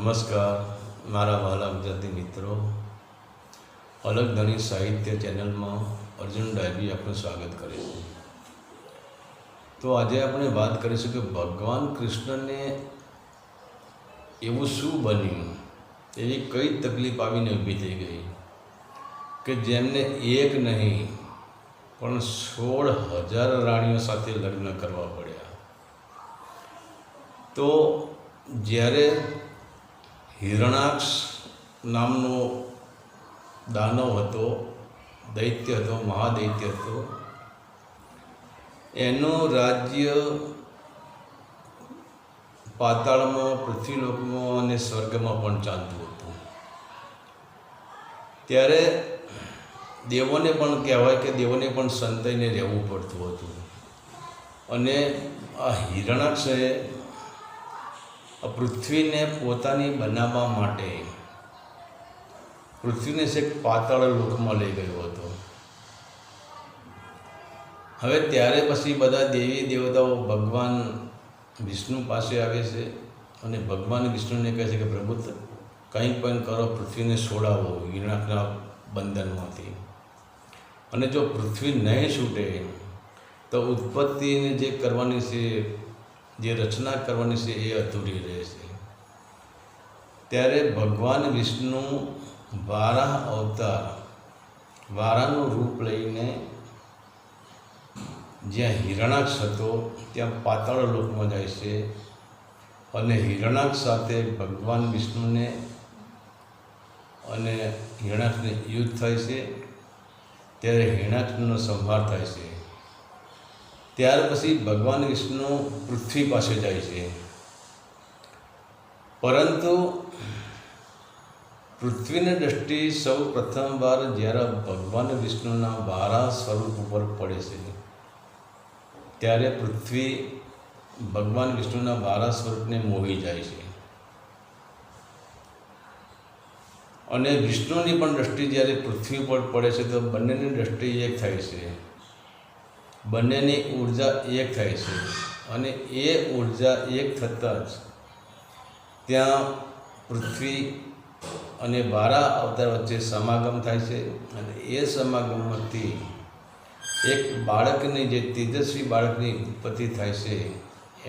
નમસ્કાર મારા વહાલા ગુજરાતી મિત્રો, અલગ ધણી સાહિત્ય ચેનલમાં અર્જુન ડાયરી આપનું સ્વાગત કરે છે। તો આજે આપણે વાત કરીશું કે ભગવાન કૃષ્ણને એવું શું બન્યું, એવી કઈ તકલીફ આવીને ઊભી થઈ ગઈ કે જેમને એક નહીં પણ 16,000 રાણીઓ સાથે લગ્ન કરવા પડ્યા। તો જ્યારે હિરણાક્ષ નામનો દાનવ હતો, દૈત્ય હતો, મહાદૈત્ય હતો, એનું રાજ્ય પાતાળમાં, પૃથ્વીલોકમાં અને સ્વર્ગમાં પણ ચાલતું હતું। ત્યારે દેવોને પણ કહેવાય કે દેવોને પણ સંતાઈને રહેવું પડતું હતું। અને આ હિરણાક્ષે પૃથ્વીને પોતાની બનાવવા માટે પૃથ્વીને છેક પાતાળ લોકમાં લઈ ગયો હતો। હવે ત્યારે પછી બધા દેવી દેવતાઓ ભગવાન વિષ્ણુ પાસે આવે છે અને ભગવાન વિષ્ણુને કહે છે કે પ્રભુ કંઈ પણ કરો, પૃથ્વીને છોડાવો હિરણાક્ષના બંધનમાંથી। અને જો પૃથ્વી નહીં છૂટે તો ઉત્પત્તિને જે કરવાની છે, જે રચના કરવાની છે એ અધૂરી રહેશે। ત્યારે ભગવાન વિષ્ણુ વારાહ અવતાર, વારાનું રૂપ લઈને જ્યાં હિરણાક્ષ હતો ત્યાં પાતાળ લોકમાં જાય છે અને હિરણાક્ષ સાથે ભગવાન વિષ્ણુને અને હિરણાક્ષને યુદ્ધ થાય છે। ત્યારે હિરણાક્ષનો સંહાર થાય છે। ત્યાર પછી ભગવાન વિષ્ણુ પૃથ્વી પાસે જાય છે, પરંતુ પૃથ્વીની દૃષ્ટિ સૌ પ્રથમવાર જ્યારે ભગવાન વિષ્ણુના વારાહ સ્વરૂપ ઉપર પડે છે, ત્યારે પૃથ્વી ભગવાન વિષ્ણુના વારાહ સ્વરૂપને મોહી જાય છે। અને વિષ્ણુની પણ દૃષ્ટિ જ્યારે પૃથ્વી પર પડે છે તો બંનેની દૃષ્ટિ એક થાય છે, બંનેની ઉર્જા એક થાય છે। અને એ ઉર્જા એક થતાં જ ત્યાં પૃથ્વી અને વારાહ અવતાર વચ્ચે સમાગમ થાય છે અને એ સમાગમમાંથી એક બાળકની, જે તેજસ્વી બાળકની ઉત્પત્તિ થાય છે,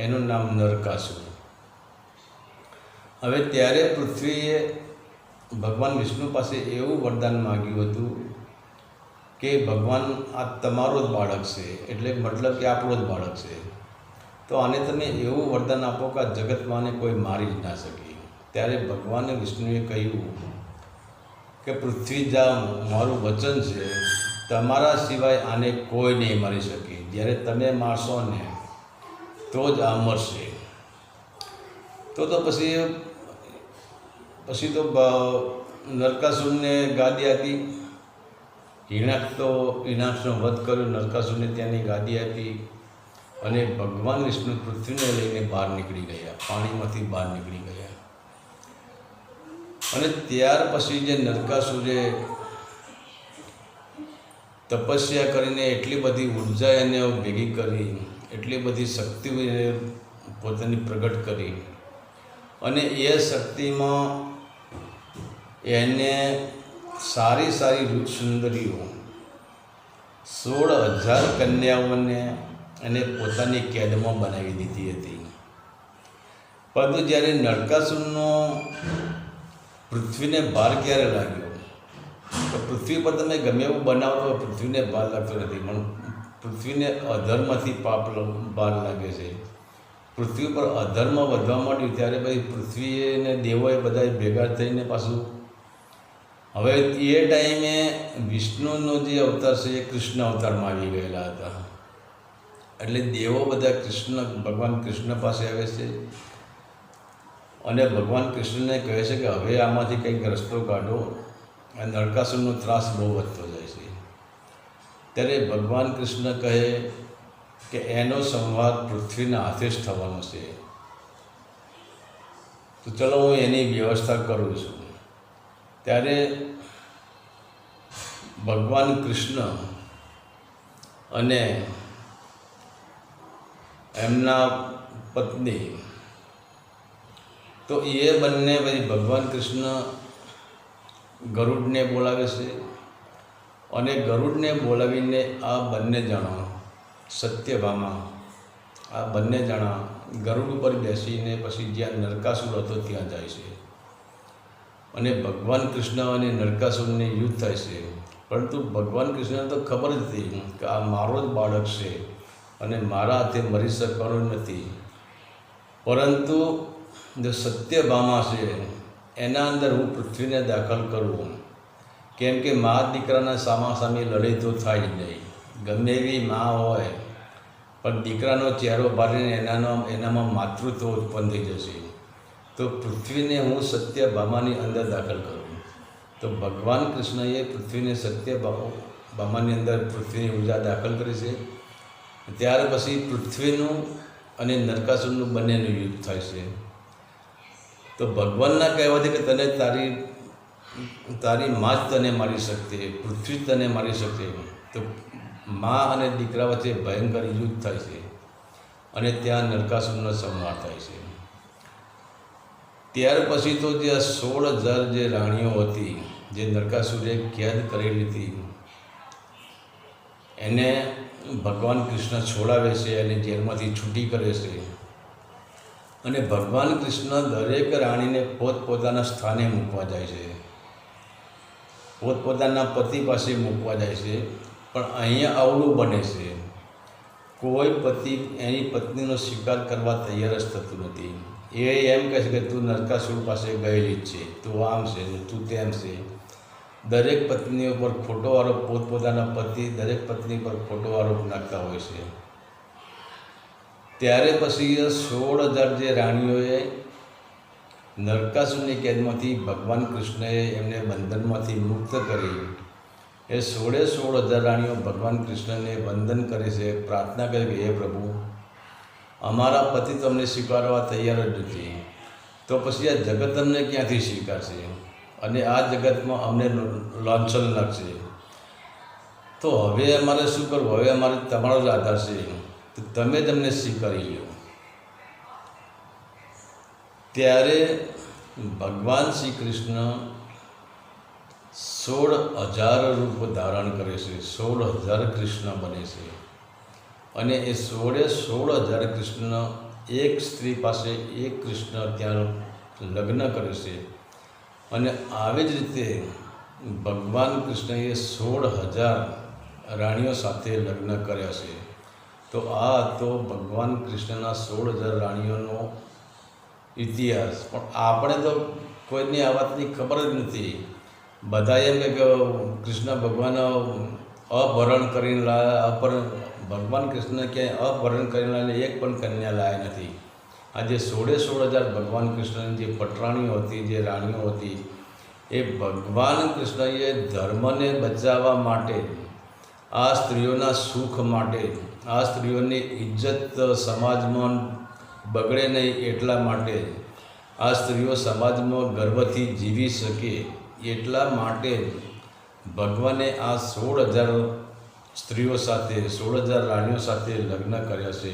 એનું નામ નરકાસુર। હવે ત્યારે પૃથ્વીએ ભગવાન વિષ્ણુ પાસે એવું વરદાન માગ્યું હતું કે ભગવાન આ તમારો જ બાળક છે, એટલે મતલબ કે આપણો જ બાળક છે, તો આને તમે એવું વરદાન આપો કે આ જગતમાં આને કોઈ મારી જ ના શકે। ત્યારે ભગવાન વિષ્ણુએ કહ્યું કે પૃથ્વી જા, મારું વચન છે, તમારા સિવાય આને કોઈ નહીં મારી શકે। જ્યારે તમે મારશો ને તો જ આ મરશે। તો પછી તો નરકાસુરને ગાદી આપી, હિરણાક્ષનો વધ કર્યો, નરકાસુરને ત્યાંની ગાદી આપી અને ભગવાન વિષ્ણુ પૃથ્વીને લઈને બહાર નીકળી ગયા, પાણીમાંથી બહાર નીકળી ગયા। અને ત્યાર પછી જે નરકાસુરે તપસ્યા કરીને એટલી બધી ઉર્જા એને ભેગી કરી, એટલી બધી શક્તિ પોતાની પ્રગટ કરી, અને એ શક્તિમાં એને સારી સારી રૂપ સુંદરીઓ 16,000 કન્યાઓને એને પોતાની કેદમાં બનાવી દીધી હતી। પરંતુ જ્યારે નરકાસુરનો પૃથ્વીને ભાર ક્યારે લાગ્યો, તો પૃથ્વી પર તમે ગમે એવું બનાવો તો પૃથ્વીને ભાર લાગતો નથી, પણ પૃથ્વીને અધર્મથી પાપ ભાર લાગે છે। પૃથ્વી પર અધર્મ વધવા માંડ્યું ત્યારે પછી પૃથ્વીને દેવોએ બધા ભેગા થઈને પાછું, હવે એ ટાઈમે વિષ્ણુનો જે અવતાર છે એ કૃષ્ણ અવતારમાં આવી ગયેલા હતા, એટલે દેવો બધા ભગવાન કૃષ્ણ પાસે આવે છે અને ભગવાન કૃષ્ણને કહે છે કે હવે આમાંથી કંઈક રસ્તો કાઢો, અને નરકાસુરનો ત્રાસ બહુ વધતો જાય છે। ત્યારે ભગવાન કૃષ્ણ કહે કે એનો સંહાર પૃથ્વીના હાથે જ થવાનો છે, તો ચલો હું એની વ્યવસ્થા કરું છું। ત્યારે ભગવાન કૃષ્ણ અને એમના પત્ની તો એ બંને પછી ભગવાન કૃષ્ણ ગરુડને બોલાવે છે અને ગરુડને બોલાવીને આ બંને જણા સત્યભામા આ બંને જણા ગરુડ ઉપર બેસીને પછી જ્યાં નરકાસુર હતો ત્યાં જાય છે અને ભગવાન કૃષ્ણ અને નરકાસુરને યુદ્ધ થાય છે. પરંતુ ભગવાન કૃષ્ણને તો ખબર જ હતી કે આ મારો જ બાળક છે અને મારા હાથે મરી શકવાનો નથી. પરંતુ જો સત્યભામા છે એના અંદર હું પૃથ્વીને દાખલ કરું, કેમ કે મા દીકરાના સામાસામી લડાઈ તો થાય જ નહીં. ગમે એવી મા હોય પણ દીકરાનો ચહેરો ભારીને એનામાં માતૃત્વ ઉત્પન્ન થઈ જશે. તો પૃથ્વીને હું સત્યભામાની અંદર દાખલ કરું. તો ભગવાન કૃષ્ણએ પૃથ્વીને સત્યભામાની અંદર પૃથ્વીની ઉર્જા દાખલ કરી છે. ત્યાર પછી પૃથ્વીનું અને નરકાસુરનું બંનેનું યુદ્ધ થાય છે. તો ભગવાનના કહેવાથી કે તને તારી માં જ તને મારી શકશે, પૃથ્વી તને મારી શકશે. તો મા અને દીકરા વચ્ચે ભયંકર યુદ્ધ થાય છે અને ત્યાં નરકાસુરનો સંહાર થાય છે. ત્યાર પછી તો જે 16,000 જે રાણીઓ હતી જે નરકાસુરે કેદ કરેલી હતી એને ભગવાન કૃષ્ણ છોડાવે છે અને જેલમાંથી છૂટી કરે છે. અને ભગવાન કૃષ્ણ દરેક રાણીને પોતપોતાના સ્થાને મૂકવા જાય છે, પોતપોતાના પતિ પાસે મૂકવા જાય છે. પણ અહીંયા આવડું બને છે, કોઈ પતિ એની પત્નીનો સ્વીકાર કરવા તૈયાર જ થતું નથી. એ એમ કહે છે કે તું નરકાસુર પાસે ગયેલી જ છે, તું આમ છે તું તેમ છે. દરેક પત્નીઓ પર ખોટો આરોપ, પોતપોતાના પતિ દરેક પત્ની પર ખોટો આરોપ નાખતા હોય છે. ત્યારે પછી 16,000 જે રાણીઓએ નરકાસુરની કેદમાંથી ભગવાન કૃષ્ણએ એમને બંધનમાંથી મુક્ત કરી. એ 16,000 રાણીઓ ભગવાન કૃષ્ણને વંદન કરે છે, પ્રાર્થના કરે કે હે પ્રભુ, અમારા પતિ તમને સ્વીકારવા તૈયાર જ નથી, તો પછી આ જગત અમને ક્યાંથી સ્વીકારશે અને આ જગતમાં અમને લાંછન લાગશે. તો હવે અમારે શું કરવું? હવે અમારે તમારો જ આધાર છે, તો તમે તમને સ્વીકારી લો. ત્યારે ભગવાન શ્રી કૃષ્ણ 16,000 રૂપ ધારણ કરે છે, 16,000 કૃષ્ણ બને છે. અને એ 16,000 કૃષ્ણ એક સ્ત્રી પાસે એક કૃષ્ણ ત્યાં લગ્ન કરે છે. અને આવી જ રીતે ભગવાન કૃષ્ણએ 16,000 રાણીઓ સાથે લગ્ન કર્યા છે. તો આ તો ભગવાન કૃષ્ણના 16,000 રાણીઓનો ઇતિહાસ. પણ આપણે તો કોઈને આ વાતની ખબર જ નથી. બધા એમ કે કૃષ્ણ ભગવાન અપહરણ કરીને લાયા, ભગવાન કૃષ્ણ ક્યાંય અપહરણ કરીને લાવીને એક પણ કન્યા લાયા નથી. આજે 16,000 ભગવાન કૃષ્ણની જે પટરાણીઓ હતી, જે રાણીઓ હતી, એ ભગવાન કૃષ્ણએ ધર્મને બચાવવા માટે, આ સ્ત્રીઓના સુખ માટે, આ સ્ત્રીઓની ઇજ્જત સમાજમાં બગડે નહીં એટલા માટે, આ સ્ત્રીઓ સમાજમાં ગર્વથી જીવી શકે એટલા માટે ભગવાને આ 16,000 સ્ત્રીઓ સાથે, 16,000 રાણીઓ સાથે લગ્ન કર્યા છે.